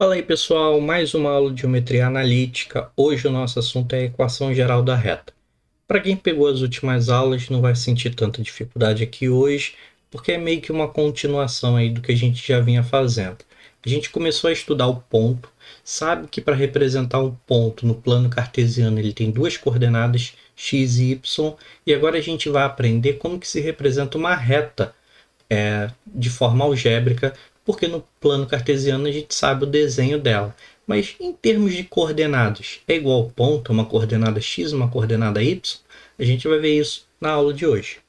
Fala aí pessoal, mais uma aula de geometria analítica. Hoje o nosso assunto é a equação geral da reta. Para quem pegou as últimas aulas não vai sentir tanta dificuldade aqui hoje, porque é meio que uma continuação aí do que a gente já vinha fazendo. A gente começou a estudar o ponto, sabe que para representar um ponto no plano cartesiano ele tem duas coordenadas, x e y, e agora a gente vai aprender como que se representa uma reta de forma algébrica, porque no plano cartesiano a gente sabe o desenho dela. Mas em termos de coordenadas, é igual ao ponto, uma coordenada x, uma coordenada y? A gente vai ver isso na aula de hoje.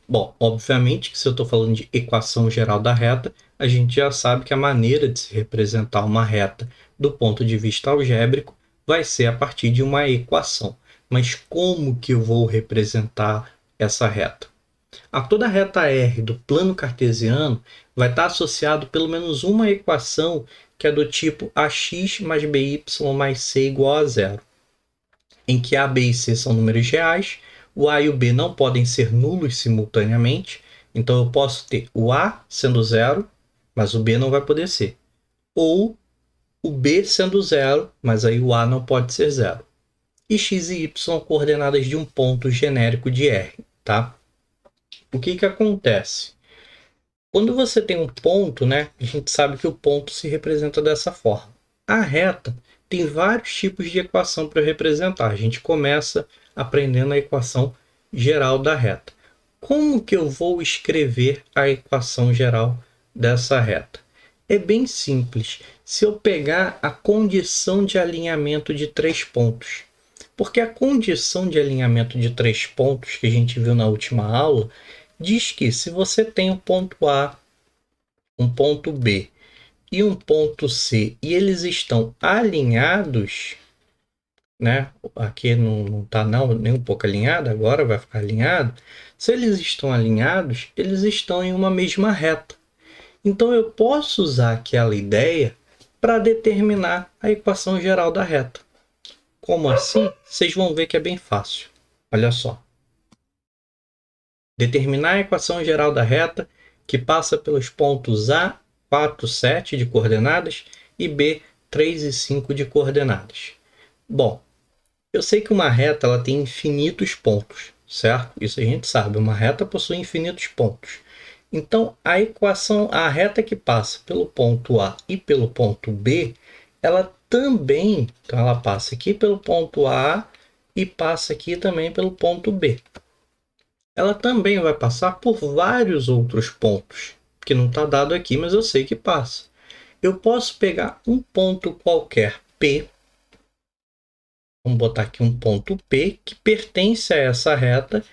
Bom, obviamente que se eu estou falando de equação geral da reta, a gente já sabe que a maneira de se representar uma reta do ponto de vista algébrico vai ser a partir de uma equação. Mas como que eu vou representar essa reta? A toda reta R do plano cartesiano vai estar associado pelo menos uma equação que é do tipo ax mais by mais c igual a zero, em que a, b e c são números reais, o a e o b não podem ser nulos simultaneamente, então eu posso ter o a sendo zero, mas o b não vai poder ser, ou o b sendo zero, mas aí o a não pode ser zero. E x e y são coordenadas de um ponto genérico de R, tá? O que acontece? Quando você tem um ponto, né, a gente sabe que o ponto se representa dessa forma. A reta tem vários tipos de equação para representar. A gente começa aprendendo a equação geral da reta. Como que eu vou escrever a equação geral dessa reta? É bem simples. Se eu pegar a condição de alinhamento de três pontos, porque a condição de alinhamento de três pontos que a gente viu na última aula diz que se você tem um ponto A, um ponto B e um ponto C e eles estão alinhados, né? Aqui não está nem um pouco alinhado, agora vai ficar alinhado. Se eles estão alinhados, eles estão em uma mesma reta. Então eu posso usar aquela ideia para determinar a equação geral da reta. Como assim? Vocês vão ver que é bem fácil. Olha só. Determinar a equação geral da reta que passa pelos pontos A, 4, 7 de coordenadas e B, 3 e 5 de coordenadas. Bom, eu sei que uma reta ela tem infinitos pontos, certo? Isso a gente sabe, uma reta possui infinitos pontos. Então, a reta que passa pelo ponto A e pelo ponto B, ela também, então ela passa aqui pelo ponto A e passa aqui também pelo ponto B. Ela também vai passar por vários outros pontos, que não está dado aqui, mas eu sei que passa. Eu posso pegar um ponto qualquer P, vamos botar aqui um ponto P, que pertence a essa reta,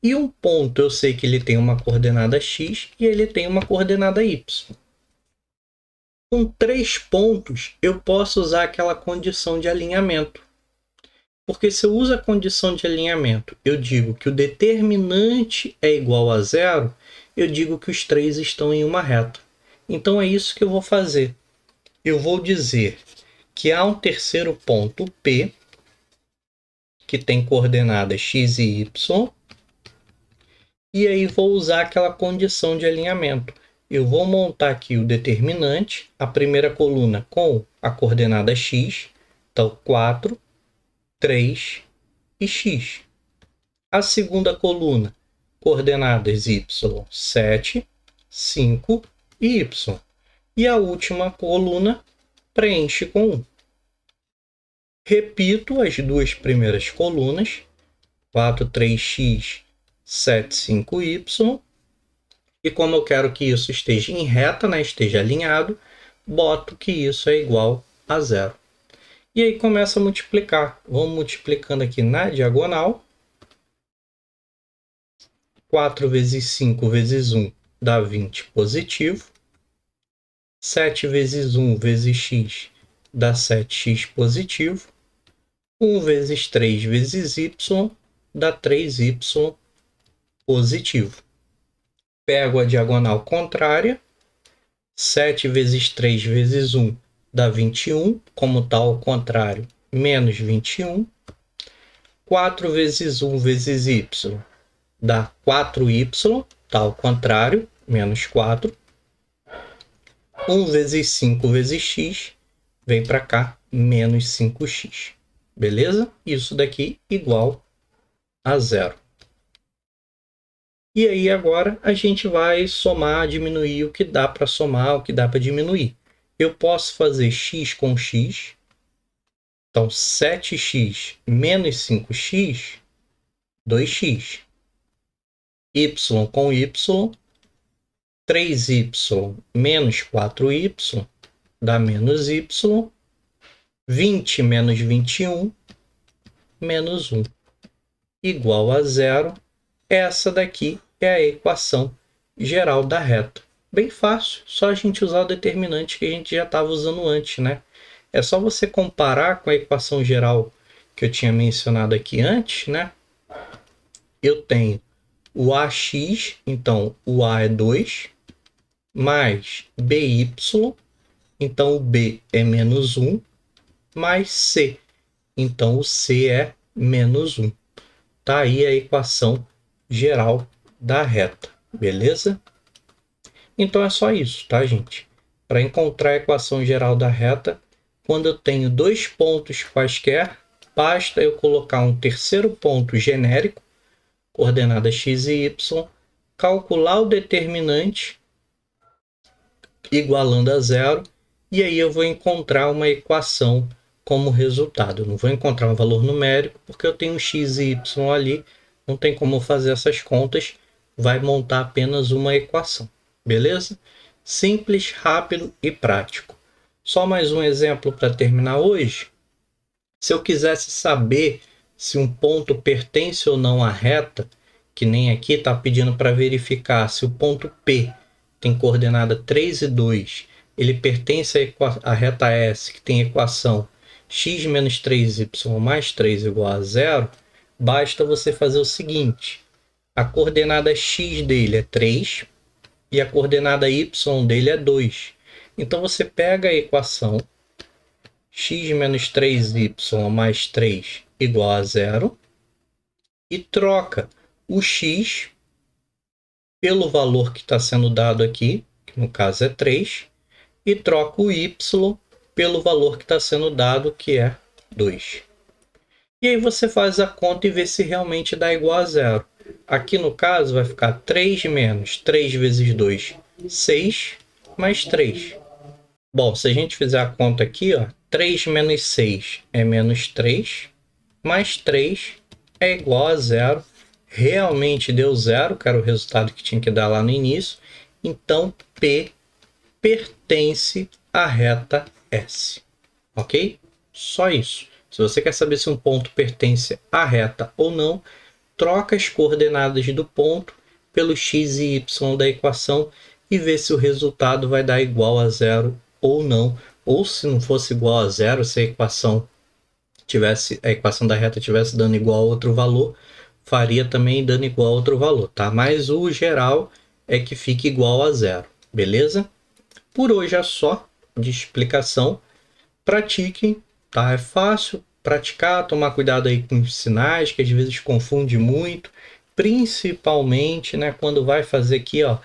e um ponto eu sei que ele tem uma coordenada x e ele tem uma coordenada y. Com três pontos, eu posso usar aquela condição de alinhamento. Porque se eu uso a condição de alinhamento, eu digo que o determinante é igual a zero, eu digo que os três estão em uma reta. Então é isso que eu vou fazer. Eu vou dizer que há um terceiro ponto P, que tem coordenadas x e y, e aí vou usar aquela condição de alinhamento. Eu vou montar aqui o determinante, a primeira coluna com a coordenada x, então 4, 3 e x. A segunda coluna, coordenadas y, 7, 5 e y. E a última coluna preenche com 1. Repito as duas primeiras colunas, 4, 3x, 7, 5y. E como eu quero que isso esteja em reta, né, esteja alinhado, boto que isso é igual a zero. E aí começa a multiplicar. Vamos multiplicando aqui na diagonal. 4 vezes 5 vezes 1 dá 20 positivo. 7 vezes 1 vezes x dá 7x positivo. 1 vezes 3 vezes y dá 3y positivo. Pego a diagonal contrária. 7 vezes 3 vezes 1 dá 21, como está ao contrário, menos 21. 4 vezes 1 vezes y dá 4y, está ao contrário, menos 4. 1 vezes 5 vezes x, vem para cá, menos 5x. Beleza? Isso daqui igual a zero. E aí agora a gente vai somar, diminuir o que dá para somar, o que dá para diminuir. Eu posso fazer x com x. Então, 7x menos 5x, 2x. Y com y, 3y menos 4y, dá menos y. 20 menos 21, menos 1, igual a zero. Essa daqui é a equação geral da reta. Bem fácil, só a gente usar o determinante que a gente já estava usando antes, né? É só você comparar com a equação geral que eu tinha mencionado aqui antes, né? Eu tenho o AX, então o A é 2, mais BY, então o B é menos 1, mais C, então o C é menos 1. Tá aí a equação geral da reta, beleza? Então é só isso, tá, gente? Para encontrar a equação geral da reta, quando eu tenho dois pontos quaisquer, basta eu colocar um terceiro ponto genérico, coordenada x e y, calcular o determinante igualando a zero, e aí eu vou encontrar uma equação como resultado. Eu não vou encontrar um valor numérico, porque eu tenho x e y ali, não tem como fazer essas contas, vai montar apenas uma equação, beleza? Simples, rápido e prático. Só mais um exemplo para terminar hoje. Se eu quisesse saber se um ponto pertence ou não à reta, que nem aqui está pedindo para verificar se o ponto P tem coordenada 3 e 2, ele pertence à reta S, que tem equação x menos 3y mais 3 igual a zero, basta você fazer o seguinte: a coordenada x dele é 3 e a coordenada y dele é 2. Então você pega a equação x menos 3y mais 3 igual a zero e troca o x pelo valor que está sendo dado aqui, que no caso é 3, e troca o y pelo valor que está sendo dado, que é 2. E aí você faz a conta e vê se realmente dá igual a zero. Aqui no caso vai ficar 3 menos 3 vezes 2, 6, mais 3. Bom, se a gente fizer a conta aqui, ó, 3 menos 6 é menos 3, mais 3 é igual a zero. Realmente deu zero, que era o resultado que tinha que dar lá no início. Então, P pertence à reta S. Ok? Só isso. Se você quer saber se um ponto pertence à reta ou não, troca as coordenadas do ponto pelo x e y da equação e vê se o resultado vai dar igual a zero ou não. Ou se não fosse igual a zero, se a equação da reta tivesse dando igual a outro valor, faria também dando igual a outro valor, tá? Mas o geral é que fique igual a zero, beleza? Por hoje é só de explicação. Pratiquem, tá? É fácil praticar, tomar cuidado aí com os sinais, que às vezes confunde muito, principalmente, né, quando vai fazer aqui, ó,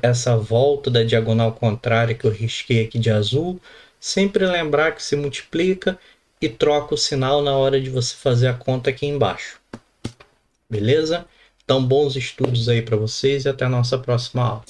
essa volta da diagonal contrária que eu risquei aqui de azul. Sempre lembrar que se multiplica e troca o sinal na hora de você fazer a conta aqui embaixo. Beleza? Então, bons estudos aí para vocês e até a nossa próxima aula.